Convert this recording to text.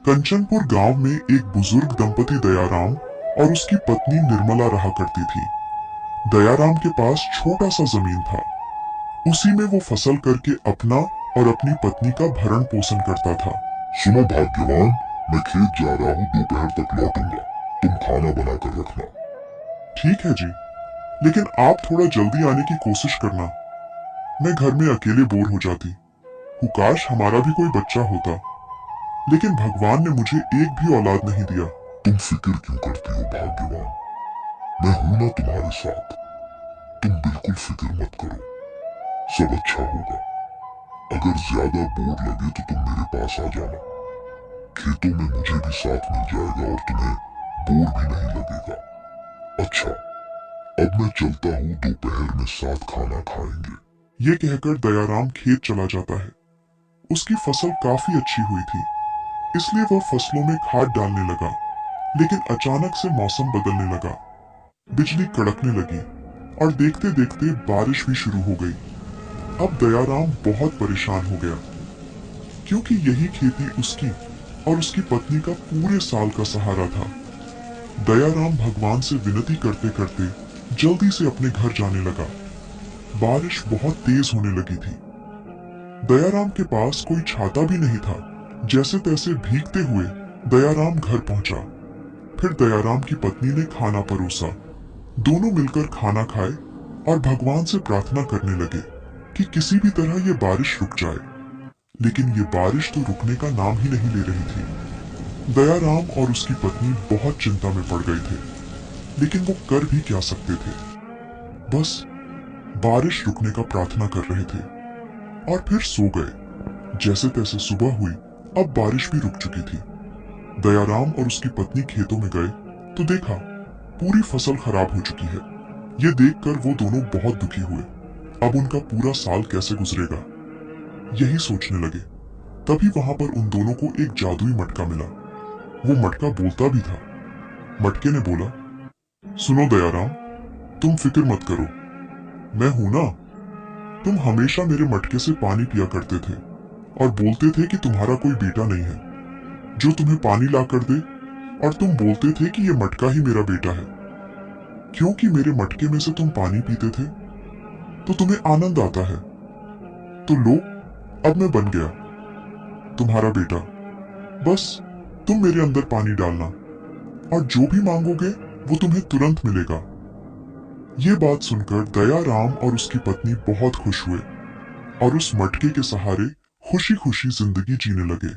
कंचनपुर गांव में एक बुजुर्ग दंपति दयाराम और उसकी पत्नी निर्मला रहा करती थी। दयाराम के पास छोटा सा जमीन था। उसी में वो फसल करके अपना और अपनी पत्नी का भरण पोषण करता था। सुनो भाग्यवान, मैं खेत जा रहा हूँ, दोपहर तक लौटूंगा। तुम खाना बना कर रखना। ठीक है जी, लेकिन आप थोड़ा जल्दी आने की कोशिश करना। मैं घर में अकेले बोर हो जाती हूँ। काश हमारा भी कोई बच्चा होता, लेकिन भगवान ने मुझे एक भी औलाद नहीं दिया। तुम फिक्र क्यों करती हो भाग्यवान? मैं हूं ना तुम्हारे साथ। तुम बिल्कुल फिक्र मत करो, सब अच्छा होगा। अगर ज्यादा बोर लगे तो तुम मेरे पास आ जाना। खेतों में मुझे भी साथ मिल जाएगा और तुम्हें बोर भी नहीं लगेगा। अच्छा, अब मैं चलता हूँ, दोपहर में साथ खाना खाएंगे। ये कहकर दयाराम खेत चला जाता है। उसकी फसल काफी अच्छी हुई थी, इसलिए वह फसलों में खाद डालने लगा। लेकिन अचानक से मौसम बदलने लगा। बिजली कड़कने लगी और देखते देखते बारिश भी शुरू हो गई। अब दयाराम बहुत परेशान हो गया, क्योंकि यही खेती उसकी और उसकी पत्नी का पूरे साल का सहारा था। दयाराम भगवान से विनती करते करते जल्दी से अपने घर जाने लगा। बारिश बहुत तेज होने लगी थी। दयाराम के पास कोई छाता भी नहीं था। जैसे तैसे भीगते हुए दयाराम घर पहुंचा। फिर दयाराम की पत्नी ने खाना परोसा। दोनों मिलकर खाना खाए और भगवान से प्रार्थना करने लगे कि किसी भी तरह ये बारिश रुक जाए। लेकिन ये बारिश तो रुकने का नाम ही नहीं ले रही थी। दयाराम और उसकी पत्नी बहुत चिंता में पड़ गए थे, लेकिन वो कर भी क्या सकते थे। बस बारिश रुकने का प्रार्थना कर रहे थे और फिर सो गए। जैसे तैसे सुबह हुई। अब बारिश भी रुक चुकी थी। दयाराम और उसकी पत्नी खेतों में गए तो देखा पूरी फसल खराब हो चुकी है। ये देखकर वो दोनों बहुत दुखी हुए। अब उनका पूरा साल कैसे गुजरेगा, यही सोचने लगे। तभी वहां पर उन दोनों को एक जादुई मटका मिला। वो मटका बोलता भी था। मटके ने बोला, सुनो दयाराम, तुम फिक्र मत करो, मैं हूं ना। तुम हमेशा मेरे मटके से पानी पिया करते थे और बोलते थे कि तुम्हारा कोई बेटा नहीं है जो तुम्हें पानी ला कर दे, और तुम बोलते थे कि ये मटका ही मेरा बेटा है। क्योंकि मेरे मटके में से तुम पानी पीते थे तो तुम्हें आनंद आता है। तो लो, अब मैं बन गया तुम्हारा बेटा। बस तुम मेरे अंदर पानी डालना और जो भी मांगोगे वो तुम्हें तुरंत मिलेगा। ये बात सुनकर दयाराम और उसकी पत्नी बहुत खुश हुए और उस मटके के सहारे खुशी खुशी जिंदगी जीने लगे।